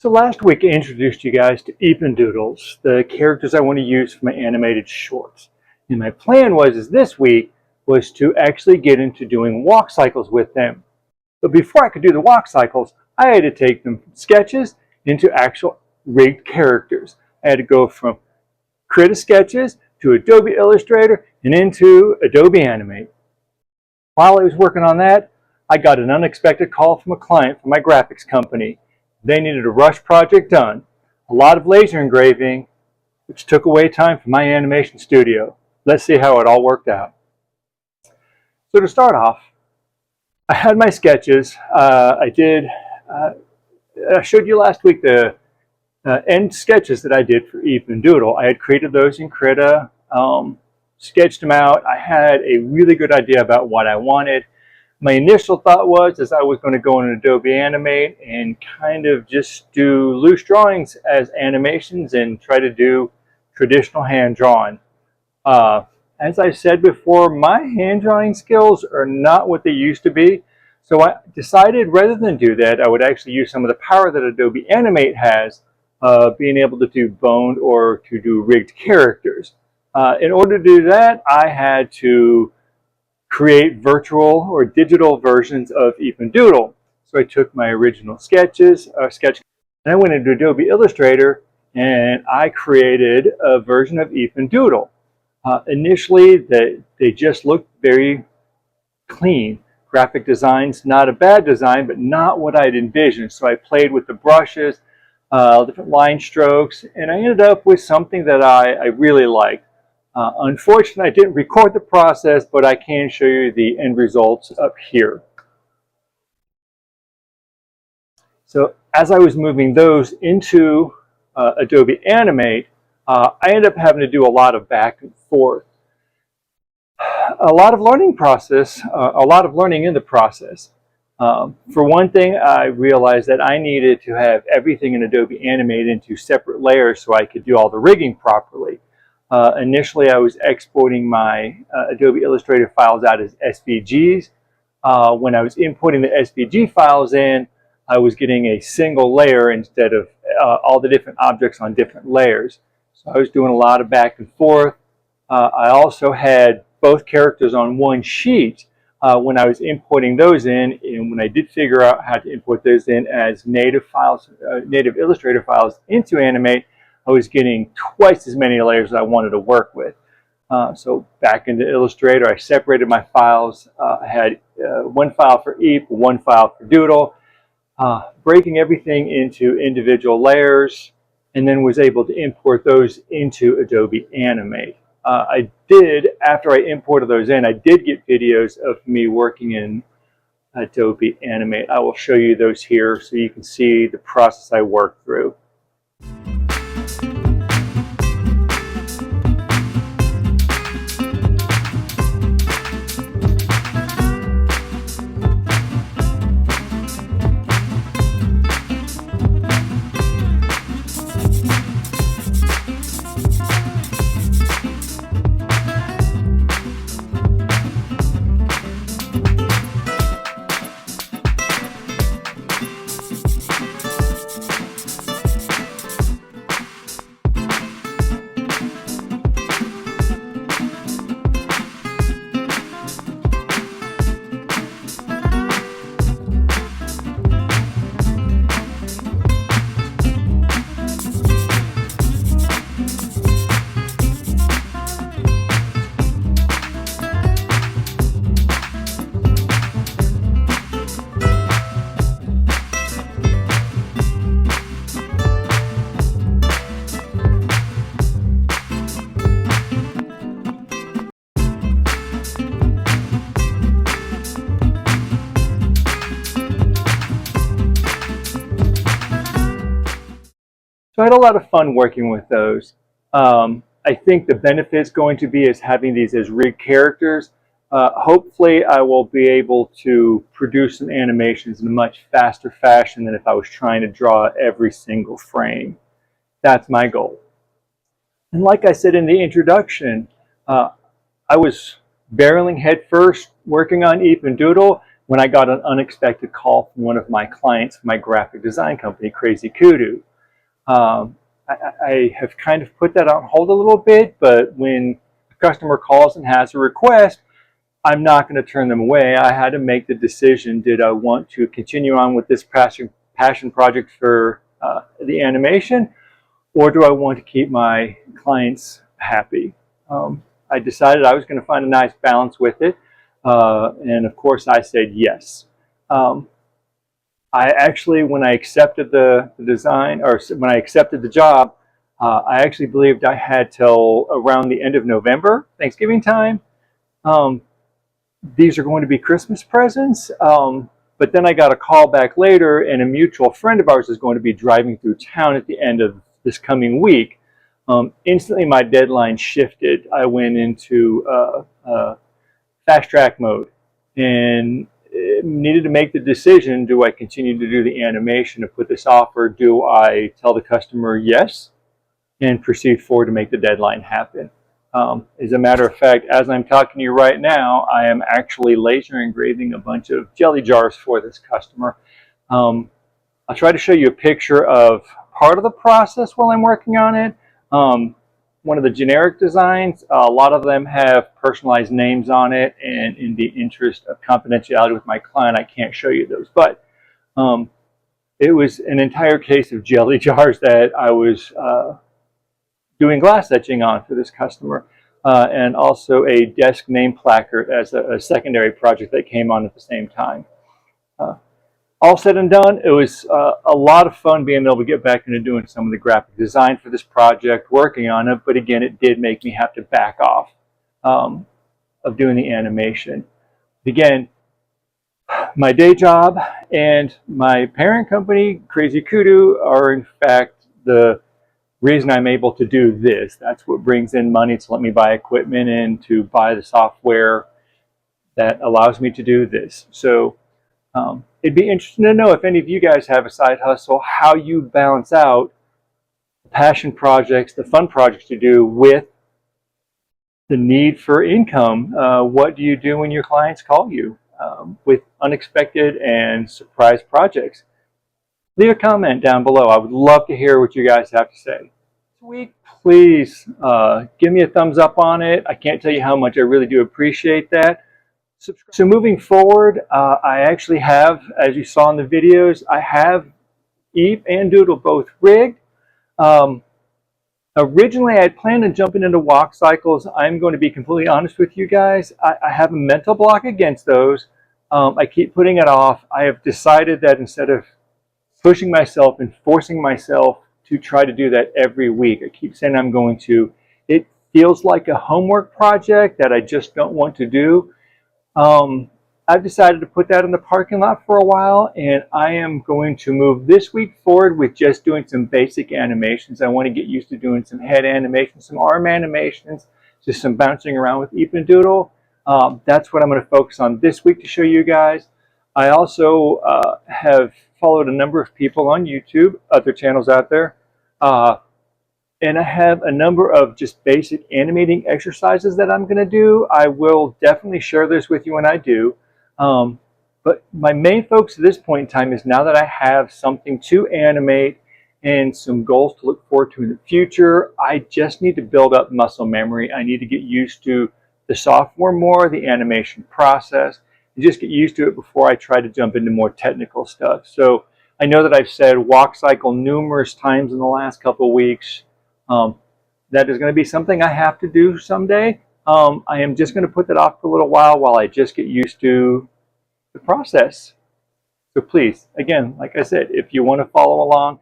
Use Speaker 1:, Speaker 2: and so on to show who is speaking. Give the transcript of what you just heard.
Speaker 1: So last week I introduced you guys to Eep and Doodles, the characters I want to use for my animated shorts. And my plan was this week was to actually get into doing walk cycles with them. But before I could do the walk cycles, I had to take them from sketches into actual rigged characters. I had to go from Creative Sketches to Adobe Illustrator and into Adobe Animate. While I was working on that, I got an unexpected call from a client from my graphics company. They needed a rush project done, a lot of laser engraving, which took away time from my animation studio. Let's see how it all worked out. So to start off, I had my sketches. I showed you last week the end sketches that I did for Eep and Doodle. I had created those in Krita, sketched them out. I had a really good idea about what I wanted. My initial thought was I was going to go in Adobe Animate and kind of just do loose drawings as animations and try to do traditional hand drawing. As I said before, my hand drawing skills are not what they used to be. So I decided rather than do that, I would actually use some of the power that Adobe Animate has, being able to do boned or to do rigged characters. In order to do that, I had to create virtual or digital versions of Eep and Doodle. So I took my original sketches, and I went into Adobe Illustrator and I created a version of Eep and Doodle. Initially, they just looked very clean. Graphic design's not a bad design, but not what I'd envisioned. So I played with the brushes, different line strokes, and I ended up with something that I really liked. Unfortunately, I didn't record the process, but I can show you the end results up here. So as I was moving those into Adobe Animate, I ended up having to do a lot of back and forth. A lot of learning in the process. For one thing, I realized that I needed to have everything in Adobe Animate into separate layers so I could do all the rigging properly. Initially, I was exporting my Adobe Illustrator files out as SVGs. When I was importing the SVG files in, I was getting a single layer instead of all the different objects on different layers. So I was doing a lot of back and forth. I also had both characters on one sheet when I was importing those in, and when I did figure out how to import those in as native files, native Illustrator files into Animate, I was getting twice as many layers as I wanted to work with. So back into Illustrator, I separated my files. I had one file for Eep, one file for Doodle, breaking everything into individual layers, and then was able to import those into Adobe Animate. After I imported those in, I did get videos of me working in Adobe Animate. I will show you those here so you can see the process I worked through. So I had a lot of fun working with those. I think the benefit is going to be is having these as rigged characters. Hopefully I will be able to produce some animations in a much faster fashion than if I was trying to draw every single frame. That's my goal. And like I said in the introduction, I was barreling headfirst working on Eep and Doodle. when I got an unexpected call from one of my clients, my graphic design company, Crazy Kudu. I have kind of put that on hold a little bit, but when a customer calls and has a request, I'm not going to turn them away. I had to make the decision, did I want to continue on with this passion project for the animation, or do I want to keep my clients happy? I decided I was going to find a nice balance with it, and of course I said yes. I actually, when I accepted the design, or when I accepted the job, I actually believed I had till around the end of November, Thanksgiving time. These are going to be Christmas presents. But then I got a call back later, and a mutual friend of ours is going to be driving through town at the end of this coming week. Instantly, my deadline shifted. I went into fast track mode and needed to make the decision, do I continue to do the animation and put this off, or do I tell the customer yes and proceed forward to make the deadline happen? As a matter of fact, as I'm talking to you right now, I am actually laser engraving a bunch of jelly jars for this customer. I'll try to show you a picture of part of the process while I'm working on it. One of the generic designs, a lot of them have personalized names on it, and in the interest of confidentiality with my client, I can't show you those. But it was an entire case of jelly jars that I was doing glass etching on for this customer, and also a desk name placard as a secondary project that came on at the same time. All said and done, it was a lot of fun being able to get back into doing some of the graphic design for this project, working on it, but again, it did make me have to back off of doing the animation. Again, my day job and my parent company, Crazy Kudu, are in fact the reason I'm able to do this. That's what brings in money to let me buy equipment and to buy the software that allows me to do this. So it'd be interesting to know if any of you guys have a side hustle, how you balance out the passion projects, the fun projects to do with the need for income. What do you do when your clients call you with unexpected and surprise projects? Leave a comment down below. I would love to hear what you guys have to say. Sweet, please give me a thumbs up on it. I can't tell you how much I really do appreciate that. So moving forward, I actually have, as you saw in the videos, I have Eep and Doodle both rigged. Originally, I had planned on jumping into walk cycles. I'm going to be completely honest with you guys. I have a mental block against those. I keep putting it off. I have decided that instead of pushing myself and forcing myself to try to do that every week, I keep saying I'm going to. It feels like a homework project that I just don't want to do. I've decided to put that in the parking lot for a while, and I am going to move this week forward with just doing some basic animations. I want to get used to doing some head animations, some arm animations, just some bouncing around with Eep and Doodle. That's what I'm going to focus on this week to show you guys. I also have followed a number of people on YouTube, other channels out there, and I have a number of just basic animating exercises that I'm going to do. I will definitely share this with you when I do. But my main focus at this point in time is, now that I have something to animate and some goals to look forward to in the future, I just need to build up muscle memory. I need to get used to the software more, the animation process, and just get used to it before I try to jump into more technical stuff. So I know that I've said walk cycle numerous times in the last couple of weeks. That is going to be something I have to do someday. I am just going to put that off for a little while I just get used to the process. So please, again, like I said, if you want to follow along,